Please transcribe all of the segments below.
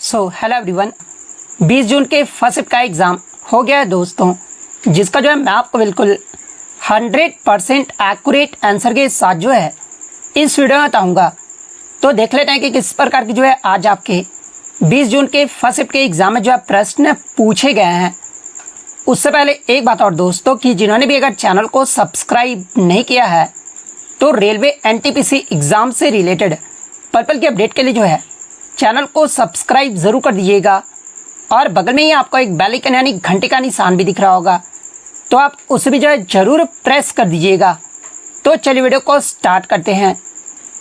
Hello everyone. 20 जून के first shift का exam हो गया है दोस्तों, जिसका जो है मैं आपको बिल्कुल 100% एक्यूरेट आंसर के साथ जो है इस वीडियो में बताऊंगा। तो देख लेते हैं कि किस प्रकार की जो है आज आपके 20 जून के फर्स्ट शिफ्ट के एग्ज़ाम में जो है प्रश्न पूछे गए हैं। उससे पहले एक बात और दोस्तों कि जिन्होंने भी अगर चैनल को सब्सक्राइब नहीं किया है तो रेलवे NTPC एग्ज़ाम से रिलेटेड पर्पल की अपडेट के लिए जो है चैनल को सब्सक्राइब ज़रूर कर दीजिएगा और बगल में ही आपको एक बेल आइकन यानी घंटे का निशान भी दिख रहा होगा, तो आप उसे भी जो है ज़रूर प्रेस कर दीजिएगा। तो चलिए वीडियो को स्टार्ट करते हैं।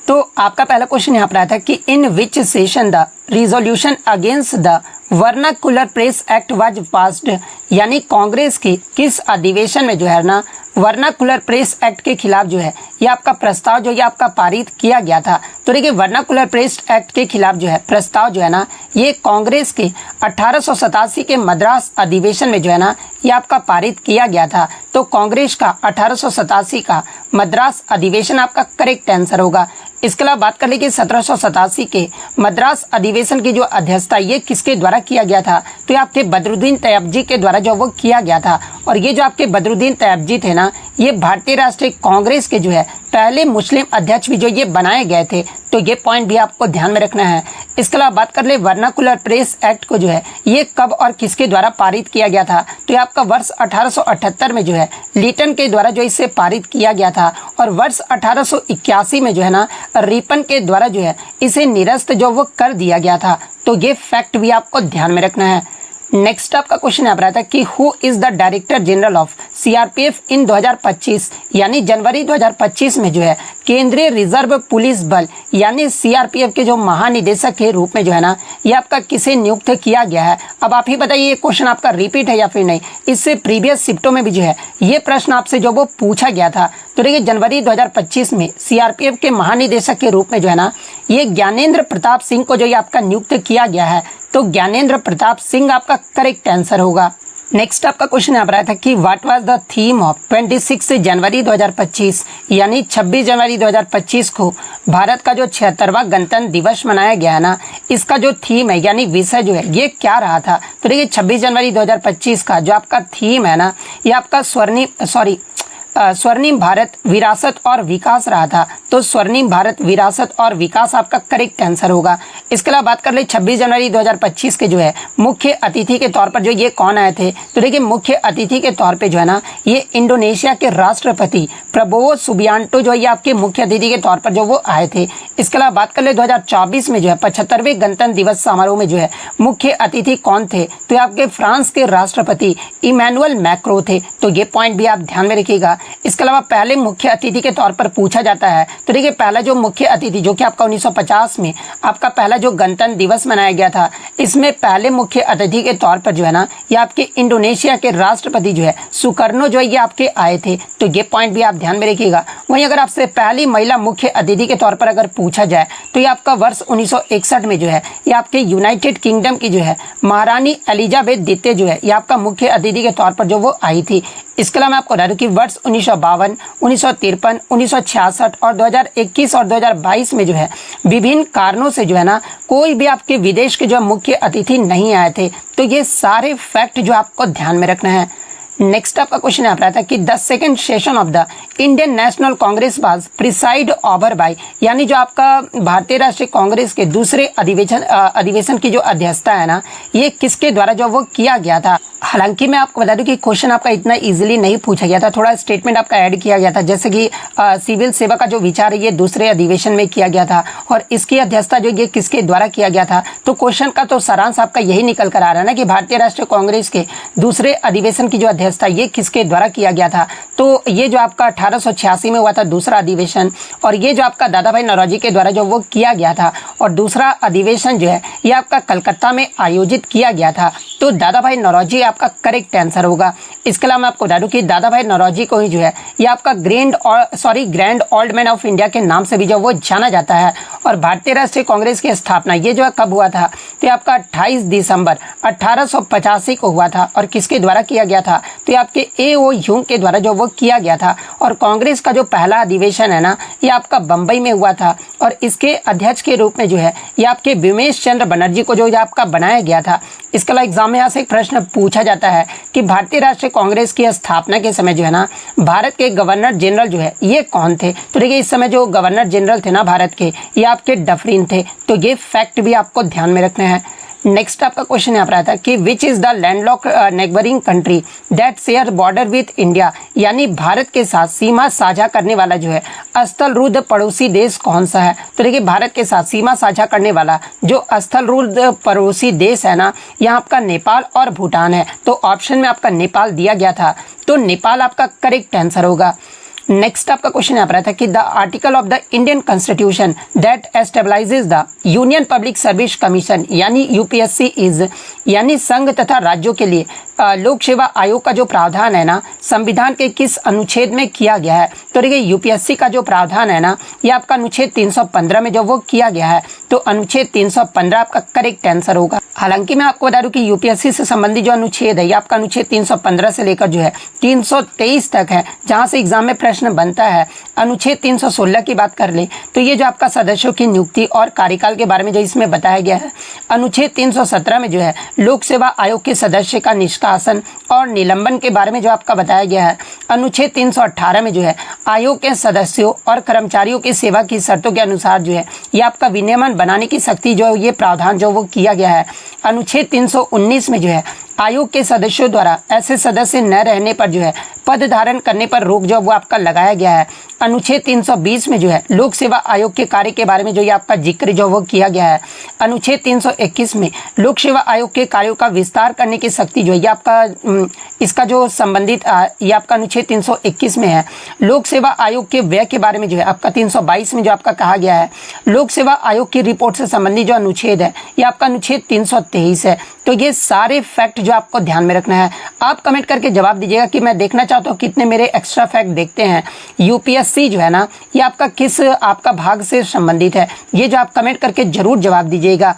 तो आपका पहला क्वेश्चन यहाँ पर आया था कि in which session the resolution against the vernacular press act was passed, यानी कांग्रेस के किस अधिवेशन में जो है ना वर्नाकुलर प्रेस एक्ट के खिलाफ जो है ये आपका प्रस्ताव जो ये आपका पारित किया गया था। तो देखिए वर्नाकुलर प्रेस एक्ट के खिलाफ जो है प्रस्ताव जो है ना ये कांग्रेस के 1887 के मद्रास अधिवेशन में जो है ना ये आपका पारित किया गया था। तो कांग्रेस का 1887 का मद्रास अधिवेशन आपका करेक्ट आंसर होगा। इसके अलावा बात कर ले कि 1787 के मद्रास अधिवेशन की जो अध्यक्षता ये किसके द्वारा किया गया था, तो ये आपके बदरुद्दीन तैयबजी के द्वारा जो वो किया गया था। और ये जो आपके बदरुद्दीन तैयबजी थे ना ये भारतीय राष्ट्रीय कांग्रेस के जो है पहले मुस्लिम अध्यक्ष भी जो ये बनाए गए थे। तो ये पॉइंट भी आपको ध्यान में रखना है। इसके अलावा बात कर ले वर्नाकुलर प्रेस एक्ट को जो है ये कब और किसके द्वारा पारित किया गया था, तो ये आपका वर्ष 1878 में जो है लीटन के द्वारा जो इसे पारित किया गया था। और वर्ष 1881 में जो है ना रिपन के द्वारा जो है इसे निरस्त जो वो कर दिया गया था। तो ये फैक्ट भी आपको ध्यान में रखना है। नेक्स्ट आपका क्वेश्चन यहाँ पर आता है कि who is the director general of CRPF इन 2025, यानी जनवरी 2025 में जो है केंद्रीय रिजर्व पुलिस बल यानी CRPF के जो महानिदेशक के रूप में जो है ना ये आपका किसे नियुक्त किया गया है। अब आप ही बताइए ये क्वेश्चन आपका रिपीट है या फिर नहीं। इससे प्रीवियस शिफ्टों में भी जो है ये प्रश्न आपसे जो वो पूछा गया था। तो देखिए जनवरी 2025 में CRPF के महानिदेशक के रूप में जो है ना ये ज्ञानेंद्र प्रताप सिंह को जो ये आपका नियुक्त किया गया है। तो ज्ञानेंद्र प्रताप सिंह आपका करेक्ट आंसर होगा। नेक्स्ट आपका क्वेश्चन यहाँ पर आया था कि what was the theme of 26 जनवरी 2025, यानी 26 जनवरी 2025 को भारत का जो 76वां गणतंत्र दिवस मनाया गया है ना इसका जो थीम है यानी विषय जो है ये क्या रहा था। तो देखिए 26 जनवरी 2025 का जो आपका थीम है ना ये आपका स्वर्णिम भारत विरासत और विकास रहा था। तो स्वर्णिम भारत विरासत और विकास आपका करेक्ट आंसर होगा। इसके अलावा बात कर ले 26 जनवरी 2025 के जो है मुख्य अतिथि के तौर पर जो ये कौन आए थे, तो देखिए मुख्य अतिथि के तौर पे जो है ना ये इंडोनेशिया के राष्ट्रपति प्रबोवो सुबियांटो जो ये आपके मुख्य अतिथि के तौर पर जो वो आए थे। इसके अलावा बात कर ले 2024 में जो है 75वें गणतंत्र दिवस समारोह में जो है मुख्य अतिथि कौन थे, तो ये आपके फ्रांस के राष्ट्रपति इमैनुअल मैक्रो थे। तो ये पॉइंट भी आप ध्यान में रखिएगा। इसके अलावा पहले मुख्य अतिथि के तौर पर पूछा जाता है, तो देखिए पहला जो मुख्य अतिथि जो कि आपका 1950 में आपका पहला जो गणतंत्र दिवस मनाया गया था इसमें पहले मुख्य अतिथि के तौर पर जो है ना ये आपके इंडोनेशिया के राष्ट्रपति जो है सुकर्नो जो है ये आपके आए थे। तो ये पॉइंट भी आप ध्यान में रखिएगा। वहीं अगर आपसे पहली महिला मुख्य अतिथि के तौर पर अगर पूछा जाए तो ये आपका वर्ष 1961 में जो है ये आपके यूनाइटेड किंगडम की जो है महारानी एलिजाबेथ द्वितीय जो है ये आपका मुख्य अतिथि के तौर पर जो वो आई थी। इसके अलावा मैं आपको बता दूं कि वर्ष 1952, 1953, 1966 और 2021 और 2022 में जो है विभिन्न कारणों से जो है ना कोई भी आपके विदेश के जो मुख्य अतिथि नहीं आए थे। तो ये सारे फैक्ट जो आपको ध्यान में रखना है। नेक्स्ट आपका क्वेश्चन यहाँ पर आता है कि the second session of the Indian national Congress was preside over by, यानी जो आपका भारतीय राष्ट्रीय कांग्रेस के दूसरे अधिवेशन की जो अध्यक्षता है ना ये किसके द्वारा जो वो किया गया था। हालांकि मैं आपको बता दूं कि क्वेश्चन आपका इतना इजीली नहीं पूछा गया था, थोड़ा स्टेटमेंट आपका ऐड किया गया था। जैसे कि सिविल सेवा का जो विचार है ये दूसरे अधिवेशन में किया गया था और इसकी अध्यक्षता जो ये किसके द्वारा किया गया था। तो क्वेश्चन का तो सारांश आपका यही निकल कर आ रहा है ना कि भारतीय राष्ट्रीय कांग्रेस के दूसरे अधिवेशन की जो अध्यक्षता ये किसके द्वारा किया गया था। तो ये जो आपका 1886 में हुआ था दूसरा अधिवेशन, और ये जो आपका दादा भाई नौरोजी के द्वारा जो वो किया गया था। और दूसरा अधिवेशन जो है ये आपका कलकत्ता में आयोजित किया गया था। तो दादा भाई नौरोजी आपका करेक्ट आंसर होगा। इसके अलावा मैं आपको बता दूं कि दादा भाई नौरोजी को ही जो है ये आपका grand old man of India के नाम से भी जो वो जाना जाता है। और भारतीय राष्ट्रीय कांग्रेस की स्थापना ये जो है कब हुआ था, तो आपका 28 दिसंबर 1885 को हुआ था। और किसके द्वारा किया गया था, तो ये आपके A.O. ह्यूम के द्वारा जो वो किया गया था। और कांग्रेस का जो पहला अधिवेशन है ना, ये आपका बम्बई में हुआ था और इसके अध्यक्ष के रूप में जो है ये आपके बिमेश चंद्र बनर्जी को जो आपका बनाया गया था। इसके अलावा एग्जाम में यहाँ से एक प्रश्न पूछा जाता है कि भारतीय राष्ट्रीय कांग्रेस की स्थापना के समय जो है ना, भारत के गवर्नर जनरल जो है ये कौन थे? तो देखिए, इस समय जो गवर्नर जनरल थे ना भारत के, ये आपके डफरिन थे। तो ये फैक्ट भी आपको ध्यान में रखना है। नेक्स्ट आपका क्वेश्चन यहाँ पर आता है कि which is the landlocked neighbouring country that share border with India, यानी भारत के साथ सीमा साझा करने वाला जो है स्थलरूद्ध पड़ोसी देश कौन सा है? तो देखिए, भारत के साथ सीमा साझा करने वाला जो स्थलरूद्ध पड़ोसी देश है ना, यहाँ आपका नेपाल और भूटान है। तो ऑप्शन में आपका नेपाल दिया गया था, तो नेपाल आपका करेक्ट आंसर होगा। नेक्स्ट आपका क्वेश्चन यहाँ पर आता है कि the article of the Indian constitution that establishes the union public service commission यानी यूपीएससी इज, यानी संघ तथा राज्यों के लिए लोक सेवा आयोग का जो प्रावधान है ना, संविधान के किस अनुच्छेद में किया गया है? तो देखिए, यूपीएससी का जो प्रावधान है ना, ये आपका अनुच्छेद 315 में जो वो किया गया है। तो अनुच्छेद 315 आपका करेक्ट आंसर होगा। हालांकि मैं आपको बता दूं कि यूपीएससी से संबंधित जो अनुच्छेद है ये आपका अनुच्छेद 315 से लेकर जो है 323 तक है, जहां से एग्जाम में प्रश्न बनता है। अनुच्छेद 316 की बात कर ले तो ये जो आपका सदस्यों की नियुक्ति और कार्यकाल के बारे में जो इसमें बताया गया है। अनुच्छेद 317 में जो है लोक सेवा आयोग के सदस्य का निष्कासन और निलंबन के बारे में जो आपका बताया गया है। अनुच्छेद 318 में जो है आयोग के सदस्यों और कर्मचारियों की सेवा की शर्तों के अनुसार जो है ये आपका विनियमन बनाने की शक्ति जो ये प्रावधान जो वो किया गया है। अनुच्छेद 319 में जो है आयोग के सदस्यों द्वारा ऐसे सदस्य न रहने पर जो है पद धारण करने पर रोक जो वो आपका लगाया गया है। अनुच्छेद 320 में जो है लोक सेवा आयोग के कार्य के बारे में जो ये आपका जिक्र जो वो किया गया है। अनुच्छेद 321 में लोक सेवा आयोग के कार्यों का विस्तार करने की शक्ति जो है ये आपका इसका जो संबंधित ये आपका अनुच्छेद 321 में है। लोक सेवा आयोग के व्यय के बारे में जो है आपका 322 में जो आपका कहा गया है। लोक सेवा आयोग की रिपोर्ट से संबंधित जो अनुच्छेद है ये आपका अनुच्छेद 323 है। तो ये सारे फैक्ट जो आपको ध्यान में रखना है। आप कमेंट करके जवाब दीजिएगा कि मैं देखना चाहता हूँ कितने मेरे एक्स्ट्रा फैक्ट देखते हैं। यूपीएससी जो है ना, ये आपका किस आपका भाग से संबंधित है, ये जो आप कमेंट करके जरूर जवाब दीजिएगा।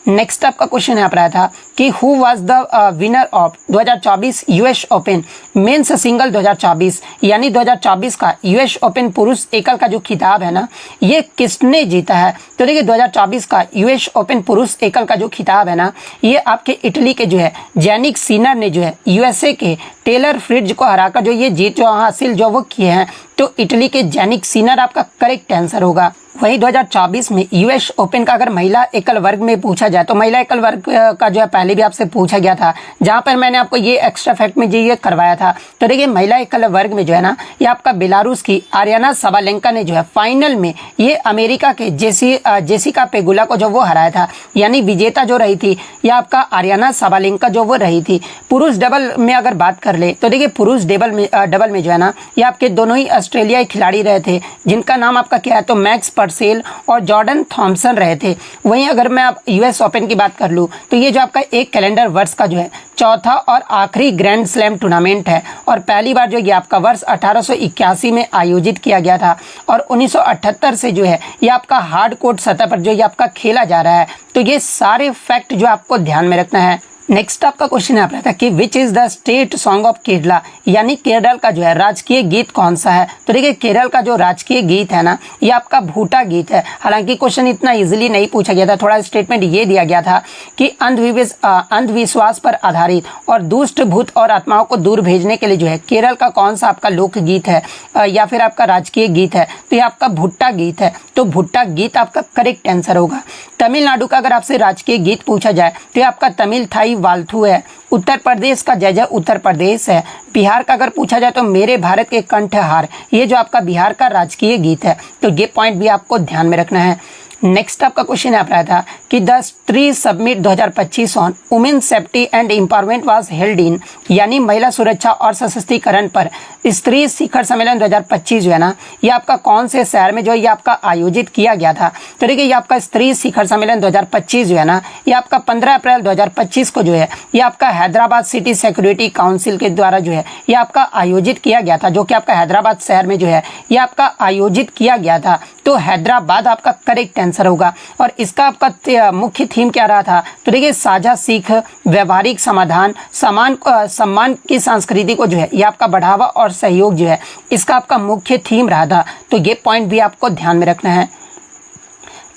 नेक्स्ट आपका क्वेश्चन यहाँ पर आया था कि who was the winner of 2024 US open men's single 2024, यानी 2024 का यूएस ओपन पुरुष एकल का जो खिताब है ना, ये किसने जीता है? तो देखिए, 2024 का यूएस ओपन पुरुष एकल का जो खिताब है ना, ये आपके इटली के जो है जैनिक सीनर ने जो है यूएसए के टेलर फ्रिट्ज को हराकर जो ये जीत जो हासिल जो वो किए हैं। तो इटली के जैनिक सीनर आपका करेक्ट आंसर होगा। वही 2024 में यूएस ओपन का अगर महिला एकल वर्ग में पूछा जाए तो महिला एकल वर्ग का जो है पहले भी आपसे पूछा गया था, जहां पर मैंने आपको ये एक्स्ट्रा फैक्ट में ये करवाया था। तो देखिए, महिला एकल वर्ग में जो है ना, ये आपका बेलारूस की आर्याना सबालेंका ने जो है फाइनल में ये अमेरिका के जेसिका पेगुला को जो वो हराया था, यानी विजेता जो रही थी ये आपका आर्याना सबालेंका जो वो रही थी। पुरुष डबल में अगर बात कर ले तो देखिए, पुरुष डबल में जो है ना, ये आपके दोनों ही ऑस्ट्रेलियाई खिलाड़ी रहे थे, जिनका नाम आपका क्या है तो मैक्स पर्सेल और जॉर्डन थॉमसन रहे थे। वहीं अगर मैं आप यूएस ओपन की बात कर लूँ तो ये जो आपका एक कैलेंडर वर्ष का जो है चौथा और आखिरी ग्रैंड स्लैम टूर्नामेंट है और पहली बार जो ये आपका वर्ष 1881 में आयोजित किया गया था और 1978 से जो है ये आपका हार्ड कोर्ट सतह पर जो ये आपका खेला जा रहा है। तो ये सारे फैक्ट जो आपको ध्यान में रखना है। नेक्स्ट आपका क्वेश्चन यहाँ पर था कि which is the state song of Kerala, यानी केरल का जो है राजकीय गीत कौन सा है? तो देखिए, केरल का जो राजकीय गीत है ना, ये आपका भूटा गीत है। हालांकि क्वेश्चन इतना इजीली नहीं पूछा गया था, थोड़ा स्टेटमेंट ये दिया गया था कि अंधविश्वास पर आधारित और दुष्ट भूत और आत्माओं को दूर भेजने के लिए जो है केरल का कौन सा आपका लोकगीत है या फिर आपका राजकीय गीत है? तो ये आपका भुट्टा गीत है। तो भुट्टा गीत आपका करेक्ट आंसर होगा। तमिलनाडु का अगर आपसे राजकीय गीत पूछा जाए तो ये आपका तमिल थाई वाल्थू है। उत्तर प्रदेश का जय जय उत्तर प्रदेश है। बिहार का अगर पूछा जाए तो मेरे भारत के कंठहार, ये जो आपका बिहार का राजकीय गीत है। तो ये पॉइंट भी आपको ध्यान में रखना है। नेक्स्ट आपका क्वेश्चन यहाँ पर आया था कि द स्त्री summit 2025 on women safety and empowerment was held in, यानी महिला सुरक्षा और सशक्तिकरण पर स्त्री शिखर सम्मेलन 2025 जो है ना, ये आपका कौन से शहर में जो ये आपका आयोजित किया गया था? तो देखिए, ये आपका स्त्री शिखर सम्मेलन 2025 जो है ना, ये आपका 15 अप्रैल 2025 को जो है ये आपका हैदराबाद सिटी सिक्योरिटी काउंसिल के द्वारा जो है ये आपका आयोजित किया गया था, जो कि आपका हैदराबाद शहर में जो है ये आपका आयोजित किया गया था। तो हैदराबाद आपका करेक्ट आंसर होगा। और इसका आपका मुख्य थीम क्या रहा था, तो देखिए साझा सीख, व्यवहारिक समाधान, सम्मान की संस्कृति को जो है ये आपका बढ़ावा और सहयोग जो है इसका आपका मुख्य थीम रहा था। तो ये पॉइंट भी आपको ध्यान में रखना है।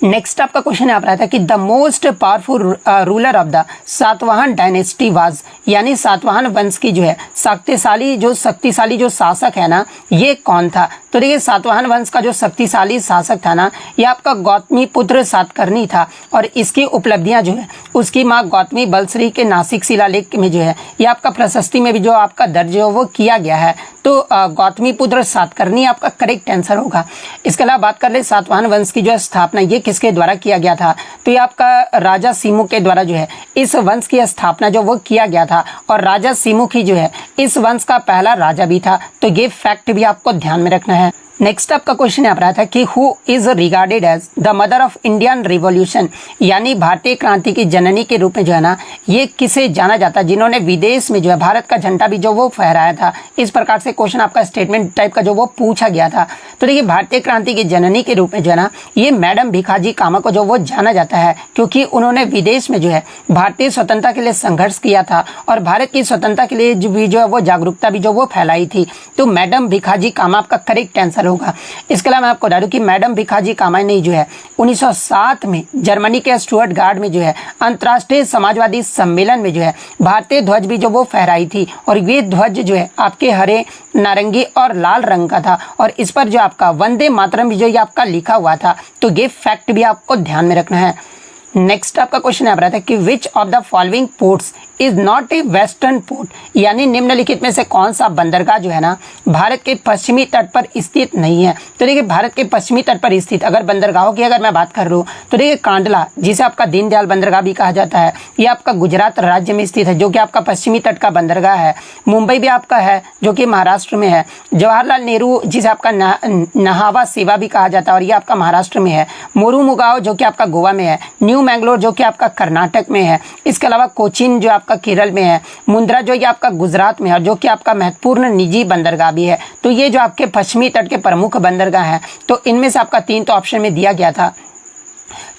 नेक्स्ट आपका क्वेश्चन यहाँ पर आता है कि the most powerful ruler of the Satavahana dynasty was, यानी सातवाहन वंश की जो है शक्तिशाली जो शासक है ना, ये कौन था। तो देखिए सातवाहन वंश का जो शक्तिशाली शासक था ना, ये आपका गौतमी पुत्र सातकर्णी था। और इसकी उपलब्धियां जो है उसकी माँ गौतमी बलश्री के नासिक शिलालेख में जो है ये आपका प्रशस्ति में भी जो आपका दर्ज है वो किया गया है। तो गौतमी पुत्र सातकर्णी आपका करेक्ट आंसर होगा। इसके अलावा बात कर ले सातवाहन वंश की जो स्थापना ये किसके द्वारा किया गया था, तो ये आपका राजा सीमू के द्वारा जो है इस वंश की स्थापना जो वो किया गया था। और राजा सीमू ही जो है इस वंश का पहला राजा भी था। तो ये फैक्ट भी आपको ध्यान में रखना है। नेक्स्ट आपका क्वेश्चन यहाँ पर आता है कि who is regarded as the mother of Indian revolution, यानी भारतीय क्रांति की जननी के रूप में जो है ना ये किसे जाना जाता है, जिन्होंने विदेश में जो है भारत का झंडा भी जो वो फहराया था। इस प्रकार से क्वेश्चन आपका स्टेटमेंट टाइप का जो वो पूछा गया था। तो देखिए भारतीय क्रांति की जननी के रूप में जो है ना ये मैडम भिखाजी कामा को जो वो जाना जाता है, क्योंकि उन्होंने विदेश में जो है भारतीय स्वतंत्रता के लिए संघर्ष किया था और भारत की स्वतंत्रता के लिए जो है वो जागरूकता भी जो वो फैलाई थी। तो मैडम भिखाजी कामा आपका करेक्ट आंसर होगा। इसके अलावा मैं आपको बता दूं कि मैडम भिखाजी कामा ने जो है 1907 में जर्मनी के स्टुटगार्ट में जो है अंतर्राष्ट्रीय समाजवादी सम्मेलन में जो है भारतीय ध्वज भी जो वो फहराई थी। और ये ध्वज जो है आपके हरे, नारंगी और लाल रंग का था। और इस पर जो आपका वंदे मातरम भी जो ये आपका लिखा हुआ था। तो ये फैक्ट भी आपको ध्यान में रखना है। नेक्स्ट आपका क्वेश्चन यहाँ पर आता है कि which of the following ports is not a western port, यानी निम्नलिखित में से कौन सा बंदरगाह जो है ना भारत के पश्चिमी तट पर स्थित नहीं है। तो देखिए भारत के पश्चिमी तट पर स्थित अगर बंदरगाहों की अगर मैं बात कर रहा हूँ तो देखिए कांडला, जिसे आपका दीनदयाल बंदरगाह भी कहा जाता है, ये आपका गुजरात राज्य में स्थित है जो कि आपका पश्चिमी तट का बंदरगाह है। मुंबई भी आपका है जो कि महाराष्ट्र में है। जवाहरलाल नेहरू, जिसे आपका नहावा सेवा भी कहा जाता है, और ये आपका महाराष्ट्र में है। मोरूमुगाओ जो कि आपका गोवा में है। न्यू मैंगलोर जो कि आपका कर्नाटक में है। इसके अलावा कोचीन जो आपका केरल में है। मुंद्रा जो ये आपका गुजरात में है, जो कि आपका महत्वपूर्ण निजी बंदरगाह भी है। तो ये जो आपके पश्चिमी तट के प्रमुख बंदरगाह हैं, तो इनमें से आपका 3 तो ऑप्शन में दिया गया था।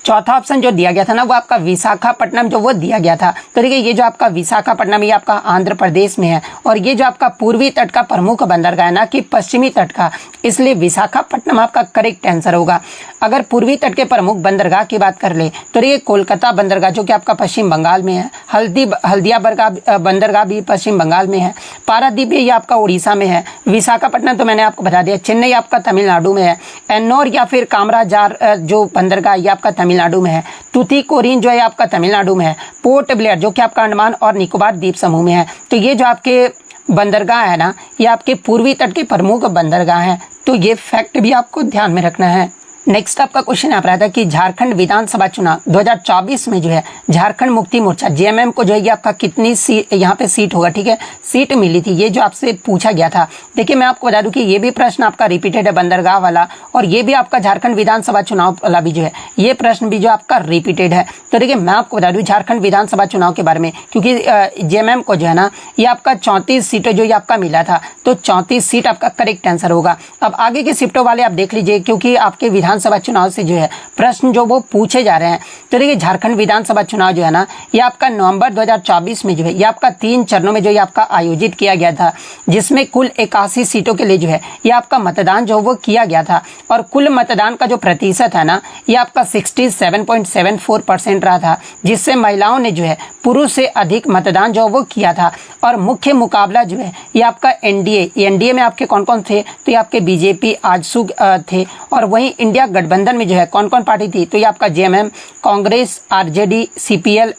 चौथा ऑप्शन जो दिया गया था ना वो आपका विशाखापट्टनम जो वो दिया गया था। तो देखिए ये जो आपका विशाखापट्टनम ये आपका आंध्र प्रदेश में है। और ये जो आपका पूर्वी तट का प्रमुख बंदरगाह है ना कि पश्चिमी तट का, इसलिए विशाखापट्टनम आपका करेक्ट आंसर होगा। अगर पूर्वी तट के प्रमुख बंदरगाह की बात कर ले तो ये कोलकाता बंदरगाह जो कि आपका पश्चिम बंगाल में है। हल्दिया बंदरगाह भी पश्चिम बंगाल में है। पारादीप ये आपका उड़ीसा में है। विशाखापट्टनम तो मैंने आपको बता दिया। चेन्नई आपका तमिलनाडु में है। एन्नौर या फिर कामराजार जो बंदरगाह ये आपका तमिलनाडु में है। तुतीकोरिन जो है आपका तमिलनाडु में है। पोर्ट ब्लेयर जो कि आपका अंडमान और निकोबार द्वीप समूह में है। तो ये जो आपके बंदरगाह है ना ये आपके पूर्वी तट के प्रमुख बंदरगाह हैं। तो ये फैक्ट भी आपको ध्यान में रखना है। नेक्स्ट आपका क्वेश्चन यहाँ पर आता है कि झारखंड विधानसभा चुनाव 2024 में जो है झारखंड मुक्ति मोर्चा जेएमएम को जो है आपका कितनी सीट यहाँ पे सीट होगा, ठीक है, सीट मिली थी, ये जो आपसे पूछा गया था। देखिए मैं आपको बता दूं कि ये भी प्रश्न आपका रिपीटेड है बंदरगाह वाला, और ये भी आपका झारखंड विधानसभा चुनाव वाला भी जो है ये प्रश्न भी जो आपका रिपीटेड है। तो देखिए मैं आपको बता दूं झारखंड विधानसभा चुनाव के बारे में, क्योंकि जेएमएम को जो है ना ये आपका 34 सीटें जो ये आपका मिला था। तो 34 सीट आपका करेक्ट आंसर होगा। अब आगे के शिफ्टों वाले आप देख लीजिए, क्योंकि आपके विधानसभा चुनाव से जो है प्रश्न जो वो पूछे जा रहे हैं। तो देखिए झारखंड विधानसभा चुनाव जो है ना ये आपका नवंबर 2024 में जो है ये आपका 3 चरणों में जो ये आपका आयोजित किया गया था, जिसमें कुल 81 सीटों के लिए जो है ये आपका मतदान जो वो किया गया था। और कुल मतदान का जो प्रतिशत है ना ये आपका 67.74% रहा था, जिससे महिलाओं ने जो है पुरुष से अधिक मतदान जो वो किया था। और मुख्य मुकाबला जो है ये आपका एनडीए में आपके कौन कौन थे, तो ये आपके बीजेपी, आजसू थे। और वहीं इंडिया गठबंधन में जो है कौन कौन पार्टी थी, तो ये आपका JMM, Congress, RJD, CPL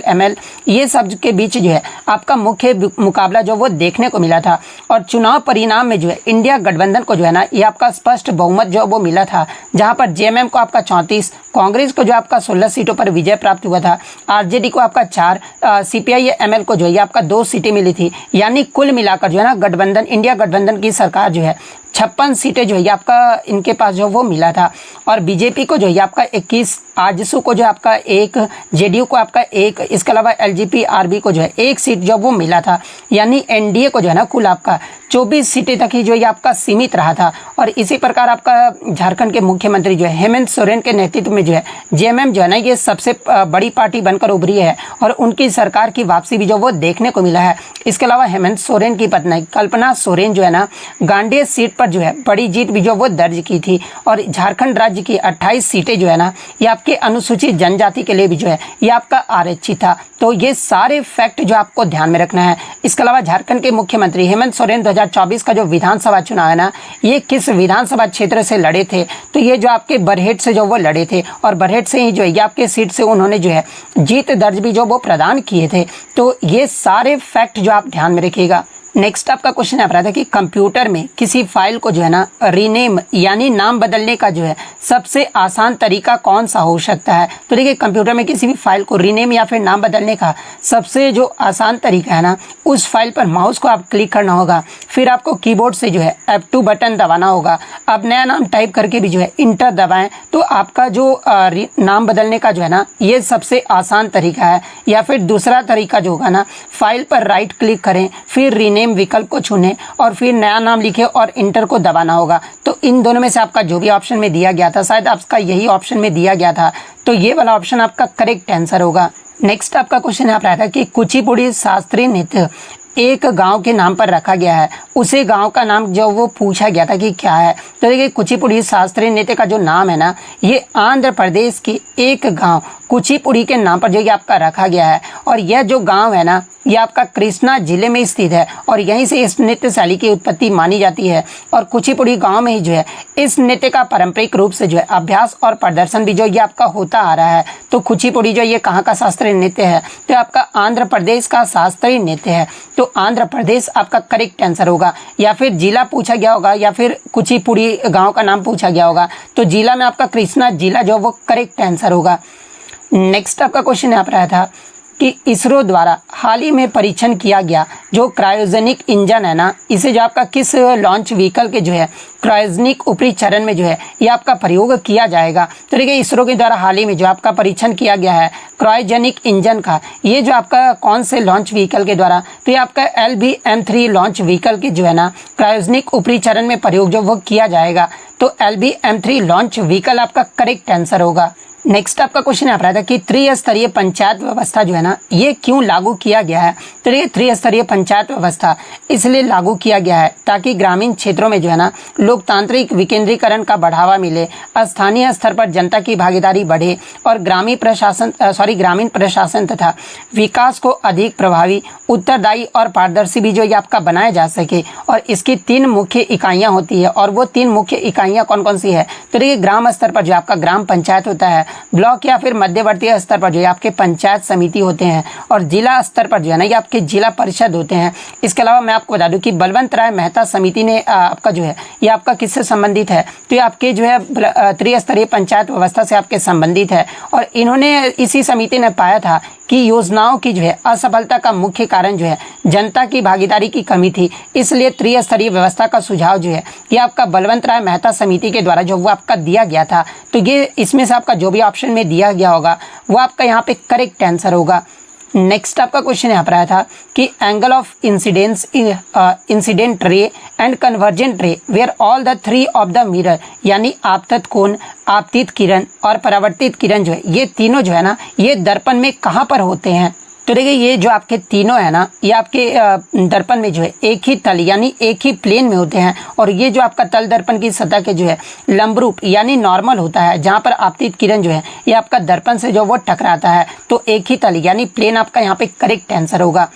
ML, ये सब के बीच जो है आपका मुख्य मुकाबला जो वो देखने को मिला था। और चुनाव परिणाम में जो है इंडिया गठबंधन को जो है ना ये आपका स्पष्ट बहुमत जो वो मिला था, जहां पर जेएमएम को आपका 34, कांग्रेस को जो आपका 16 सीटों पर विजय प्राप्त हुआ था, आरजेडी को आपका 4, सीपीआई-एमएल को जो है आपका 2 सीटें मिली थी। यानी कुल मिलाकर जो है ना गठबंधन, इंडिया गठबंधन की सरकार जो है 56 सीटें जो है आपका इनके पास जो वो मिला था। और बीजेपी को जो है आपका 21, आजसू को जो आपका 1, जेडीयू को आपका 1, इसके अलावा एलजेपी आरबी को जो है 1 सीट जो वो मिला था। यानी एनडीए को जो है ना कुल आपका 24 सीटें तक ही जो ये आपका सीमित रहा था। और इसी प्रकार आपका झारखंड के मुख्यमंत्री जो है हेमंत सोरेन के नेतृत्व में जो है जेएमएम जो है ना ये सबसे बड़ी पार्टी बनकर उभरी है और उनकी सरकार की वापसी भी जो वो देखने को मिला है। इसके अलावा हेमंत सोरेन की पत्नी कल्पना सोरेन जो है ना गांडेय सीट पर जो है बड़ी जीत भी जो वो दर्ज की थी। और झारखंड राज्य की 28 सीटें जो है ना ये आपके अनुसूचित जनजाति के लिए भी जो है ये आपका आरक्षित था। तो ये सारे फैक्ट जो आपको ध्यान में रखना है। इसके अलावा झारखंड के मुख्यमंत्री हेमंत सोरेन 2024 का जो विधानसभा चुनाव है ना ये किस विधानसभा क्षेत्र से लड़े थे, तो ये जो आपके बरहेट से जो वो लड़े थे और बरहेट से ही जो है ये आपके सीट से उन्होंने जो है जीत दर्ज भी जो वो प्रदान किए थे। तो ये सारे फैक्ट जो आप ध्यान में रखिएगा। नेक्स्ट आपका क्वेश्चन आ रहा था कि कंप्यूटर में किसी फाइल को जो है ना रीनेम यानी नाम बदलने का जो है सबसे आसान तरीका कौन सा हो सकता है। तो देखिए कंप्यूटर में किसी भी फाइल को रीनेम या फिर नाम बदलने का सबसे जो आसान तरीका है ना उस फाइल पर माउस को आप क्लिक करना होगा, फिर आपको कीबोर्ड से जो है F2 बटन दबाना होगा। अब नया नाम टाइप करके भी जो है इंटर दबाएं तो आपका जो नाम बदलने का जो है ना ये सबसे आसान तरीका है। या फिर दूसरा तरीका जो होगा ना फाइल पर राइट क्लिक करें, फिर रीनेम विकल्प को चुनें और फिर नया नाम लिखें और इंटर को दबाना होगा। तो इन दोनों में से आपका जो भी ऑप्शन में दिया गया था, शायद आपका यही ऑप्शन में दिया गया था, तो ये वाला ऑप्शन आपका करेक्ट आंसर होगा। नेक्स्ट आपका क्वेश्चन यहाँ पर आया था कि कुचिपुड़ी शास्त्रीय नृत्य एक गांव के नाम पर रखा गया है, उसे गांव का नाम जो वो पूछा गया था कि क्या है। तो देखिए कुचिपुड़ी शास्त्रीय नृत्य का जो नाम है ना ये आंध्र प्रदेश के एक गांव कुचिपुड़ी के नाम पर जो ये आपका रखा गया है। और यह जो गांव है ना ये आपका कृष्णा जिले में स्थित है और यहीं से इस नृत्य शैली की उत्पत्ति मानी जाती है। और कुचिपुड़ी गांव में ही जो है इस नृत्य का पारंपरिक रूप से जो है अभ्यास और प्रदर्शन भी जो ये आपका होता आ रहा है। तो कुचिपुड़ी जो ये कहाँ का शास्त्रीय नृत्य है, तो आपका आंध्र प्रदेश का शास्त्रीय नृत्य है। तो आंध्र प्रदेश आपका करेक्ट आंसर होगा। या फिर जिला पूछा गया होगा या फिर कुचिपुड़ी गाँव का नाम पूछा गया होगा, तो जिला में आपका कृष्णा जिला जो वो करेक्ट आंसर होगा। नेक्स्ट आपका क्वेश्चन यहाँ पर आया था कि इसरो द्वारा हाल ही में परीक्षण किया गया जो क्रायोजेनिक इंजन है ना इसे जो आपका किस लॉन्च व्हीकल के जो है क्रायोजेनिक ऊपरी चरण में जो है ये आपका प्रयोग किया जाएगा। तो देखिए इसरो के द्वारा हाल ही में जो आपका परीक्षण किया गया है क्रायोजेनिक इंजन का, ये जो आपका कौन से लॉन्च व्हीकल के द्वारा, तो ये आपका LBM-3 लॉन्च व्हीकल के जो है ना क्रायोजेनिक ऊपरी चरण में प्रयोग जो वो किया जाएगा। तो LBM-3 लॉन्च व्हीकल आपका करेक्ट आंसर होगा। नेक्स्ट आपका क्वेश्चन यहाँ पर आता है कि त्रिस्तरीय पंचायत व्यवस्था जो है ना ये क्यों लागू किया गया है। तो ये त्रिस्तरीय पंचायत व्यवस्था इसलिए लागू किया गया है ताकि ग्रामीण क्षेत्रों में जो है ना लोकतांत्रिक विकेंद्रीकरण का बढ़ावा मिले, स्थानीय स्तर पर जनता की भागीदारी बढ़े और ग्रामीण प्रशासन तथा विकास को अधिक प्रभावी, उत्तरदायी और पारदर्शी भी जो ये आपका बनाया जा सके। और इसकी 3 मुख्य इकाइयाँ होती है और वो 3 मुख्य इकाइयाँ कौन कौन सी है। तो देखिए ग्राम स्तर पर जो आपका ग्राम पंचायत होता है, ब्लॉक या फिर मध्यवर्ती स्तर पर जो है आपके पंचायत समिति होते हैं और जिला स्तर पर जो है ना ये आपके जिला परिषद होते हैं। इसके अलावा मैं आपको बता दूं कि बलवंत राय मेहता समिति ने आपका जो है ये आपका किससे संबंधित है, तो ये आपके जो है त्रिस्तरीय पंचायत व्यवस्था से आपके संबंधित है। और इन्होंने इसी समिति ने पाया था कि योजनाओं की जो है असफलता का मुख्य कारण जो है जनता की भागीदारी की कमी थी, इसलिए त्रिस्तरीय व्यवस्था का सुझाव जो है ये आपका बलवंत राय मेहता समिति के द्वारा जो वो आपका दिया गया था। तो ये इसमें से आपका जो भी ऑप्शन में दिया गया होगा वो आपका यहाँ पे करेक्ट आंसर होगा। नेक्स्ट आपका क्वेश्चन यहाँ पर आया था कि angle of incidence ray and convergent ray where all the 3 of the mirror, यानी आपतत कोण, आपतित किरण और परावर्तित किरण जो है ये तीनों जो है ना ये दर्पण में कहाँ पर होते हैं। तो देखिए ये जो आपके तीनों है ना ये आपके दर्पण में जो है एक ही तल यानी एक ही प्लेन में होते हैं। और ये जो आपका तल दर्पण की सतह के जो है लंबरूप यानी नॉर्मल होता है, जहाँ पर आपतित किरण जो है ये आपका दर्पण से जो वो टकराता है। तो एक ही तल यानी प्लेन आपका यहाँ पे करेक्ट आंसर होगा।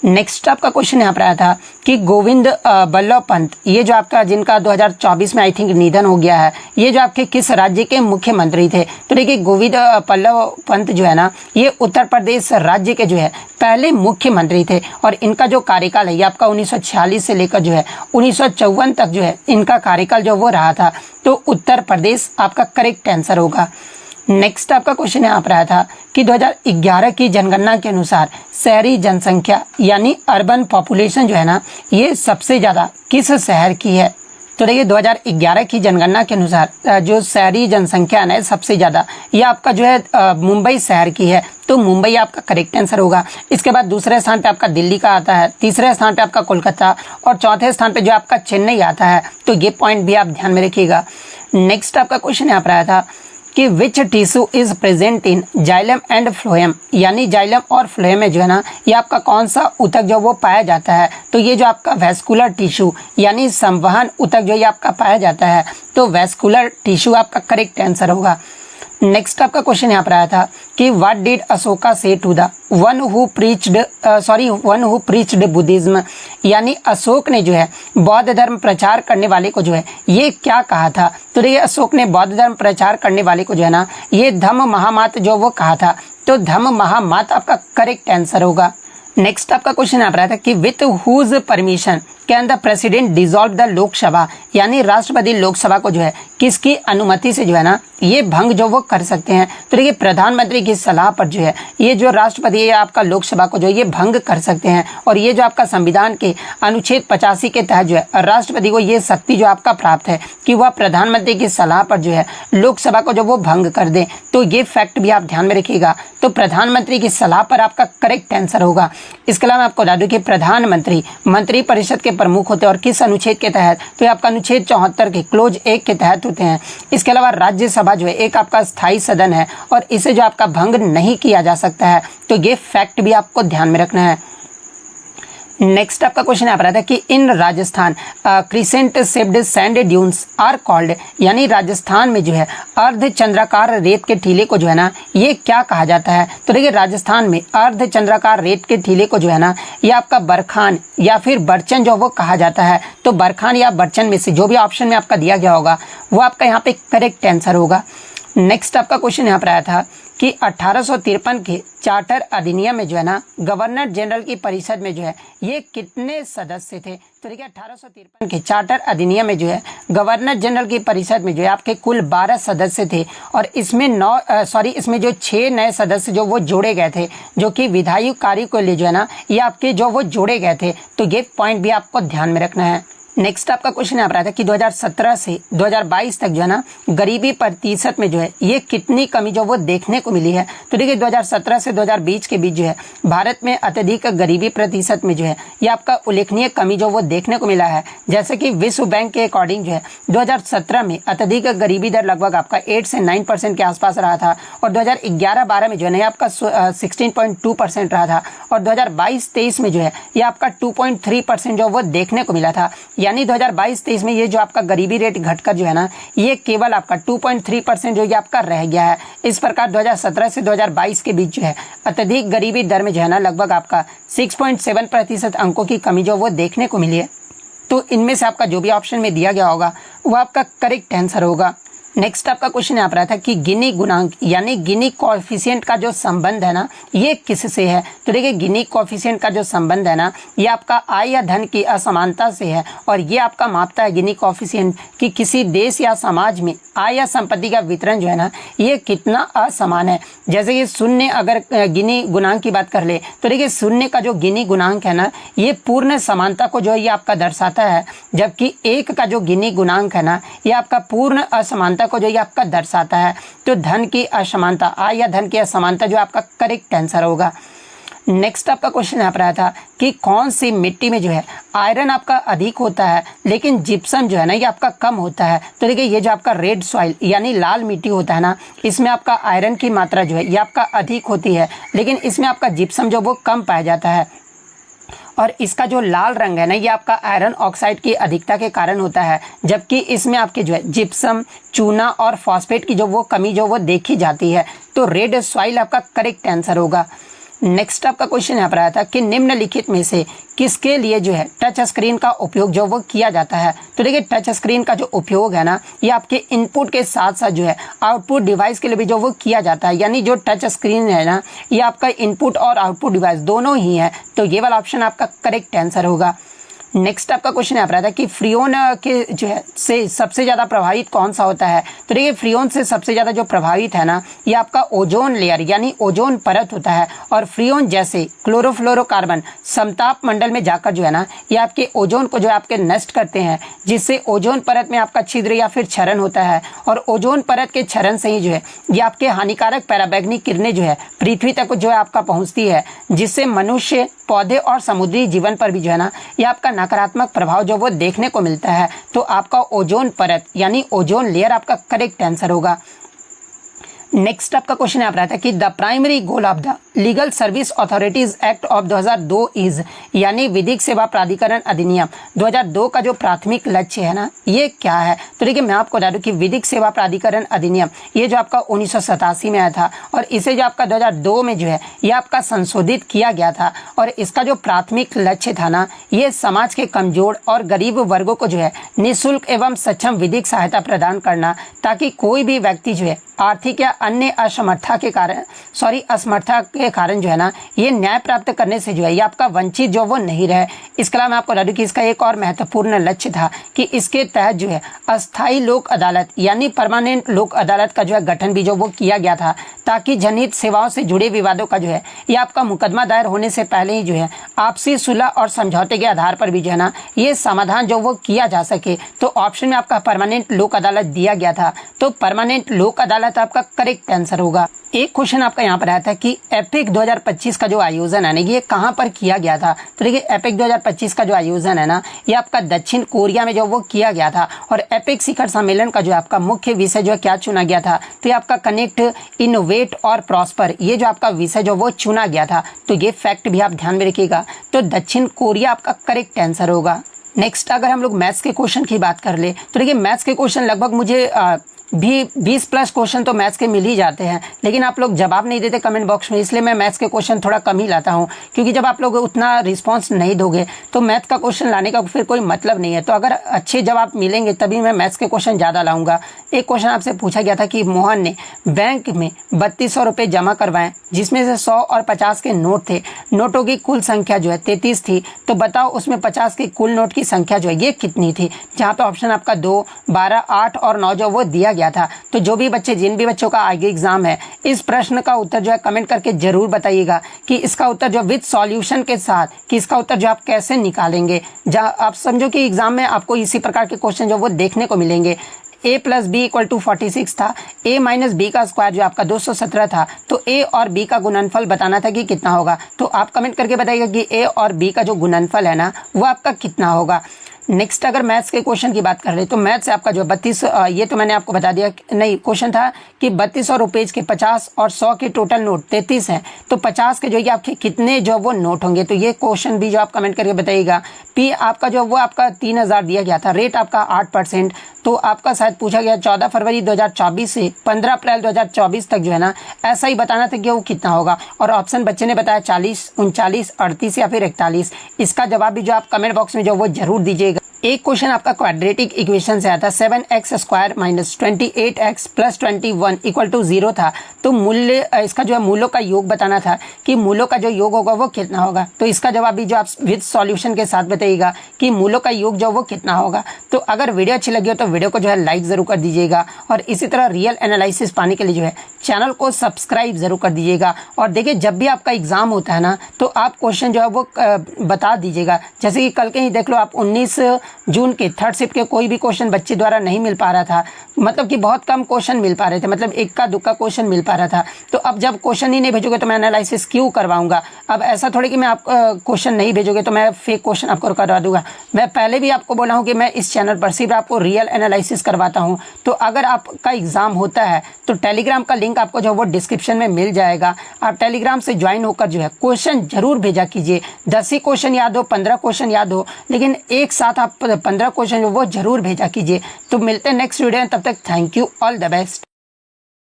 नेक्स्ट आपका क्वेश्चन यहाँ पर आया था कि गोविंद बल्लभ पंत ये जो आपका जिनका 2024 में आई थिंक निधन हो गया है, ये जो आपके किस राज्य के मुख्यमंत्री थे। तो देखिए गोविंद बल्लभ पंत जो है ना ये उत्तर प्रदेश राज्य के जो है पहले मुख्यमंत्री थे और इनका जो कार्यकाल है ये आपका 1946 से लेकर जो है 1954 तक जो है इनका कार्यकाल जो वो रहा था। तो उत्तर प्रदेश आपका करेक्ट आंसर होगा। नेक्स्ट आपका क्वेश्चन यहाँ पर आया था कि 2011 की जनगणना के अनुसार शहरी जनसंख्या यानी अर्बन पॉपुलेशन जो है ना ये सबसे ज़्यादा किस शहर की है। तो देखिए 2011 की जनगणना के अनुसार जो शहरी जनसंख्या है सबसे ज़्यादा ये आपका जो है मुंबई शहर की है, तो मुंबई आपका करेक्ट आंसर होगा। इसके बाद दूसरे स्थान पे आपका दिल्ली का आता है, तीसरे स्थान पे आपका कोलकाता और चौथे स्थान पे जो आपका चेन्नई आता है। तो ये पॉइंट भी आप ध्यान में रखिएगा। नेक्स्ट आपका क्वेश्चन यहाँ पर आया था कि which tissue is present in xylem and phloem, यानी जाइलम और फ्लोएम में जो है ना ये आपका कौन सा ऊतक जो वो पाया जाता है। तो ये जो आपका वैस्कुलर टिश्यू यानी संवहन ऊतक जो ये आपका पाया जाता है, तो वैस्कुलर टिश्यू आपका करेक्ट आंसर होगा। नेक्स्ट आपका क्वेश्चन यहाँ पर आया था कि what did Ashoka say to the one who preached Buddhism, यानी अशोक ने जो है बौद्ध धर्म प्रचार करने वाले को जो है ये क्या कहा था। तो ये अशोक ने बौद्ध धर्म प्रचार करने वाले को जो है ना ये धम्म महामात जो वो कहा था, तो धम्म महामात आपका करेक्ट आंसर होगा। नेक्स्ट आपका क्वेश्चन यहाँ पर आया था कि with whose permission can the president dissolve the Lok Sabha, यानी राष्ट्रपति लोकसभा को जो है किसकी अनुमति से जो है ना ये भंग जो वो कर सकते हैं। तो देखिए प्रधानमंत्री की सलाह पर जो है ये जो राष्ट्रपति है आपका लोकसभा को जो ये भंग कर सकते हैं, और ये जो आपका संविधान के अनुच्छेद 85 के तहत जो है राष्ट्रपति को ये शक्ति जो आपका प्राप्त है कि वह प्रधानमंत्री की सलाह पर जो है लोकसभा को जो वो भंग कर दे। तो ये फैक्ट भी आप ध्यान में रखिएगा। तो प्रधानमंत्री की सलाह पर आपका करेक्ट आंसर होगा। इसके अलावा आपको बता दूं कि प्रधानमंत्री मंत्रिपरिषद के प्रमुख होते हैं और किस अनुच्छेद के तहत, तो ये आपका अनुच्छेद 74 के क्लोज 1 के तहत होते हैं। इसके अलावा राज्यसभा जो है एक आपका स्थायी सदन है और इसे जो आपका भंग नहीं किया जा सकता है। तो ये फैक्ट भी आपको ध्यान में रखना है। नेक्स्ट आपका क्वेश्चन यहाँ पर आता है कि in Rajasthan crescent shaped sand dunes are called, यानी राजस्थान में जो है अर्ध चंद्राकार रेत के टीले को जो है ना ये क्या कहा जाता है। तो देखिए राजस्थान में अर्ध चंद्राकार रेत के टीले को जो है ना ये आपका बरखान या फिर बरचन जो वो कहा जाता है। तो बरखान या बरचन में से जो भी ऑप्शन में आपका दिया गया होगा वो आपका यहाँ पे करेक्ट आंसर होगा। नेक्स्ट आपका क्वेश्चन यहाँ पर आया था कि 1853 के चार्टर अधिनियम में जो है ना गवर्नर जनरल की परिषद में जो है ये कितने सदस्य थे। तो देखिए 1853 के चार्टर अधिनियम में जो है गवर्नर जनरल की परिषद में जो है आपके कुल 12 सदस्य थे, और इसमें इसमें जो 6 नए सदस्य जो वो जोड़े गए थे, जो कि विधायी कार्य को लिए जो है ना ये आपके जो वो जोड़े गए थे। तो ये पॉइंट भी आपको ध्यान में रखना है। नेक्स्ट आपका क्वेश्चन यहाँ पर आता है कि 2017 से 2022 तक जो है ना गरीबी प्रतिशत में जो है ये कितनी कमी जो वो देखने को मिली है। तो देखिए 2017 से 2020 के बीच जो है भारत में अत्यधिक गरीबी प्रतिशत में जो है ये आपका उल्लेखनीय कमी जो वो देखने को मिला है। जैसे कि विश्व बैंक के अकॉर्डिंग जो है 2017 में अत्यधिक गरीबी दर लगभग आपका 8 से 9% के आसपास रहा था, और 2011-12 में जो है ना आपका 16.2% रहा था, और 2022-23 में जो है ये आपका 2.3% जो वो देखने को मिला था। यानी 2022-23 में ये जो आपका गरीबी रेट घटकर जो है ना ये केवल आपका 2.3% जो ये आपका रह गया है। इस प्रकार 2017 से 2022 के बीच जो है अत्यधिक गरीबी दर में जो है ना लगभग आपका 6.7% अंकों की कमी जो वो देखने को मिली है। तो इनमें से आपका जो भी ऑप्शन में दिया गया होगा वो आपका करेक्ट आंसर होगा। नेक्स्ट आपका क्वेश्चन यहाँ पर आया था कि गिनी गुणांक यानी गिनी कोएफिशिएंट का जो संबंध है ना ये किससे है। तो देखिए गिनी कोएफिशिएंट का जो संबंध है ना ये आपका आय या धन की असमानता से है, और ये आपका मापता है गिनी कोएफिशिएंट कि किसी देश या समाज में आय या संपत्ति का वितरण जो है ना ये कितना असमान है। जैसे कि शून्य अगर गिनी गुणांक की बात कर ले तो देखिए शून्य का जो गिनी गुणांक है ना ये पूर्ण समानता को जो है ये आपका दर्शाता है, जबकि 1 का जो गिनी गुणांक है ना ये आपका पूर्ण असमानता को जो ये आपका दर्शाता है। तो धन की असमानता, आय या धन की असमानता जो आपका करेक्ट आंसर होगा। नेक्स्ट आपका क्वेश्चन यहाँ पर आया था कि कौन सी मिट्टी में जो है आयरन आपका अधिक होता है लेकिन जिप्सम जो है ना ये आपका कम होता है। तो देखिए ये जो आपका रेड सॉइल यानी लाल मिट्टी होता है ना इसमें आपका आयरन की मात्रा जो है ये आपका अधिक होती है, लेकिन इसमें आपका जिप्सम जो वो कम पाया जाता है, और इसका जो लाल रंग है ना ये आपका आयरन ऑक्साइड की अधिकता के कारण होता है, जबकि इसमें आपके जो है जिप्सम, चूना और फॉस्फेट की जो वो कमी जो वो देखी जाती है। तो रेड सॉइल आपका करेक्ट आंसर होगा। नेक्स्ट आपका क्वेश्चन यहाँ पर आया था कि निम्नलिखित में से किसके लिए जो है टच स्क्रीन का उपयोग जो वो किया जाता है। तो देखिए टच स्क्रीन का जो उपयोग है ना ये आपके इनपुट के साथ साथ जो है आउटपुट डिवाइस के लिए भी जो वो किया जाता है, यानी जो टच स्क्रीन है ना ये आपका इनपुट और आउटपुट डिवाइस दोनों ही है। तो ये वाला ऑप्शन आपका करेक्ट आंसर होगा। नेक्स्ट आपका क्वेश्चन यहाँ पर आता है कि फ्रियोन के जो है से सबसे ज़्यादा प्रभावित कौन सा होता है। तो देखिए फ्रियोन से सबसे ज़्यादा जो प्रभावित है ना ये आपका ओजोन लेयर यानी ओजोन परत होता है। और फ्रियोन जैसे क्लोरोफ्लोरोकार्बन समताप मंडल में जाकर जो है ना ये आपके ओजोन को जो है आपके नष्ट करते हैं, जिससे ओजोन परत में आपका छिद्र या फिर क्षरण होता है। और ओजोन परत के क्षरण से ही जो है ये आपके हानिकारक पराबैंगनी किरणें जो है पृथ्वी तक जो है आपका पहुँचती है, जिससे मनुष्य, पौधे और समुद्री जीवन पर भी जो है ना ये आपका नकारात्मक प्रभाव जो वो देखने को मिलता है। तो आपका ओजोन परत यानी ओजोन लेयर आपका करेक्ट आंसर होगा। नेक्स्ट आपका क्वेश्चन यहाँ पर आता है कि the primary goal of the legal service authorities act of 2002 is यानी विधिक सेवा प्राधिकरण अधिनियम 2002 का जो प्राथमिक लक्ष्य है ना ये क्या है। तो देखिए मैं आपको बता दूं कि विधिक सेवा प्राधिकरण अधिनियम ये जो आपका 1987 में आया था और इसे जो आपका 2002 में जो है ये आपका संशोधित किया गया था। और इसका जो प्राथमिक लक्ष्य था ना ये समाज के कमजोर और गरीब वर्गों को जो है निःशुल्क एवं सक्षम विधिक सहायता प्रदान करना, ताकि कोई भी व्यक्ति जो है आर्थिक या अन्य असमर्था के कारण जो है ना ये न्याय प्राप्त करने से जो है ये आपका वंचित जो वो नहीं रहे। इसके अलावा मैं आपको बता दूं कि इसका एक और महत्वपूर्ण लक्ष्य था कि इसके तहत जो है अस्थायी लोक अदालत यानी परमानेंट लोक अदालत का जो है गठन भी जो वो किया गया था, ताकि जनहित सेवाओं से जुड़े विवादों का जो है ये आपका मुकदमा दायर होने से पहले ही जो है आपसी सुलह और समझौते के आधार पर भी जो है ना ये समाधान जो वो किया जा सके। तो ऑप्शन में आपका परमानेंट लोक अदालत दिया गया था, तो परमानेंट लोक अदालत आपका करेक्ट आंसर होगा। एक क्वेश्चन आपका यहाँ पर आया था कि एपिक 2025 का जो आयोजन है ना ये कहाँ पर किया गया था। तो देखिए एपिक 2025 का जो आयोजन है ना ये आपका दक्षिण कोरिया में जो वो किया गया था। और एपिक शिखर सम्मेलन का जो आपका मुख्य विषय जो है क्या चुना गया था, तो ये आपका कनेक्ट, इनोवेट और प्रॉस्पर ये जो आपका विषय जो वो चुना गया था। तो ये फैक्ट भी आप ध्यान में रखिएगा। तो दक्षिण कोरिया आपका करेक्ट आंसर होगा। नेक्स्ट अगर हम लोग मैथ्स के क्वेश्चन की बात कर ले तो देखिए मैथ्स के क्वेश्चन लगभग मुझे भी 20+ क्वेश्चन तो मैथ्स के मिल ही जाते हैं, लेकिन आप लोग जवाब नहीं देते कमेंट बॉक्स में, इसलिए मैं मैथ्स के क्वेश्चन थोड़ा कम ही लाता हूं, क्योंकि जब आप लोग उतना रिस्पांस नहीं दोगे तो मैथ्स का क्वेश्चन लाने का फिर कोई मतलब नहीं है। तो अगर अच्छे जवाब मिलेंगे तभी मैं मैथ्स के क्वेश्चन ज़्यादा लाऊंगा। एक क्वेश्चन आपसे पूछा गया था कि मोहन ने बैंक में 3200 रुपये जमा करवाएं, जिसमें से 100 और 50 के नोट थे। नोटों की कुल संख्या जो है 33 थी, तो बताओ उसमें 50 के कुल नोट की संख्या जो है ये कितनी थी। जहाँ पे ऑप्शन आपका 2, 12, 8 और 9 जो वो दिया गया था। तो जो भी बच्चे, जिन भी बच्चों का आगे एग्जाम है, इस प्रश्न का उत्तर जो है कमेंट करके जरूर बताइएगा कि इसका उत्तर जो विद सॉल्यूशन के साथ कि इसका उत्तर जो आप कैसे निकालेंगे। जहाँ आप समझो कि एग्जाम में आपको इसी प्रकार के क्वेश्चन जो वो देखने को मिलेंगे। a + b = 46 था, a - b का स्क्वायर जो आपका 217 था, तो a और b का गुणनफल बताना था कि कितना होगा। तो आप कमेंट करके बताइएगा कि a और b का जो गुणनफल है ना वो आपका कितना होगा। नेक्स्ट अगर मैथ्स के क्वेश्चन की बात कर ले तो मैथ्स से आपका जो 32 ये तो मैंने आपको बता दिया, नहीं क्वेश्चन था कि 3200 रुपीज़ के 50 और 100 के टोटल नोट 33 हैं, तो 50 के जो ये आपके कितने जो वो नोट होंगे। तो ये क्वेश्चन भी जो आप कमेंट करके बताइएगा। पी आपका जो वो आपका 3000 दिया गया था, रेट आपका 8%, तो आपका शायद पूछा गया 14 फरवरी 2024 से 15 अप्रैल 2024 तक जो है ना ऐसा ही बताना था कि वो कितना होगा। और ऑप्शन बच्चे ने बताया 40, 39, 38 या फिर 41। इसका जवाब भी जो आप कमेंट बॉक्स में जो वो जरूर दीजिएगा। एक क्वेश्चन आपका क्वाड्रेटिक इक्वेशन से आया था, 7x² - 28x + 21 = 0 था। तो मूल्य इसका जो है मूलों का योग बताना था कि मूलों का जो योग होगा वो कितना होगा। तो इसका जवाब भी जो आप विद सॉल्यूशन के साथ बताइएगा कि मूलों का योग जो वो कितना होगा। तो अगर वीडियो अच्छी लगी हो तो वीडियो को जो है लाइक ज़रूर कर दीजिएगा, और इसी तरह रियल एनालिसिस पाने के लिए जो है चैनल को सब्सक्राइब ज़रूर कर दीजिएगा। और देखिए जब भी आपका एग्ज़ाम होता है ना तो आप क्वेश्चन जो है वो बता दीजिएगा। जैसे कि कल के ही देख लो आप 19 जून के थर्ड शिफ्ट के कोई भी क्वेश्चन बच्चे द्वारा नहीं मिल पा रहा था, मतलब कि बहुत कम क्वेश्चन मिल पा रहे थे, मतलब इक्का दुक्का क्वेश्चन मिल पा रहा था। तो अब जब क्वेश्चन ही नहीं भेजोगे तो मैं एनालिसिस क्यों करवाऊंगा। अब ऐसा थोड़ी कि मैं आप क्वेश्चन नहीं भेजोगे तो मैं फेक क्वेश्चन आपको करवा दूंगा। मैं पहले भी आपको बोला हूँ कि मैं इस चैनल पर सिर्फ आपको रियल एनालिसिस करवाता हूँ। तो अगर आपका एग्जाम होता है तो टेलीग्राम का लिंक आपको जो वो डिस्क्रिप्शन में मिल जाएगा। आप टेलीग्राम से ज्वाइन होकर जो है क्वेश्चन जरूर भेजा कीजिए। 10 ही क्वेश्चन याद हो, 15 क्वेश्चन याद हो, लेकिन एक साथ आप 15 क्वेश्चन वो जरूर भेजा कीजिए। तो मिलते हैं नेक्स्ट वीडियो में, तब तक thank you, all the best.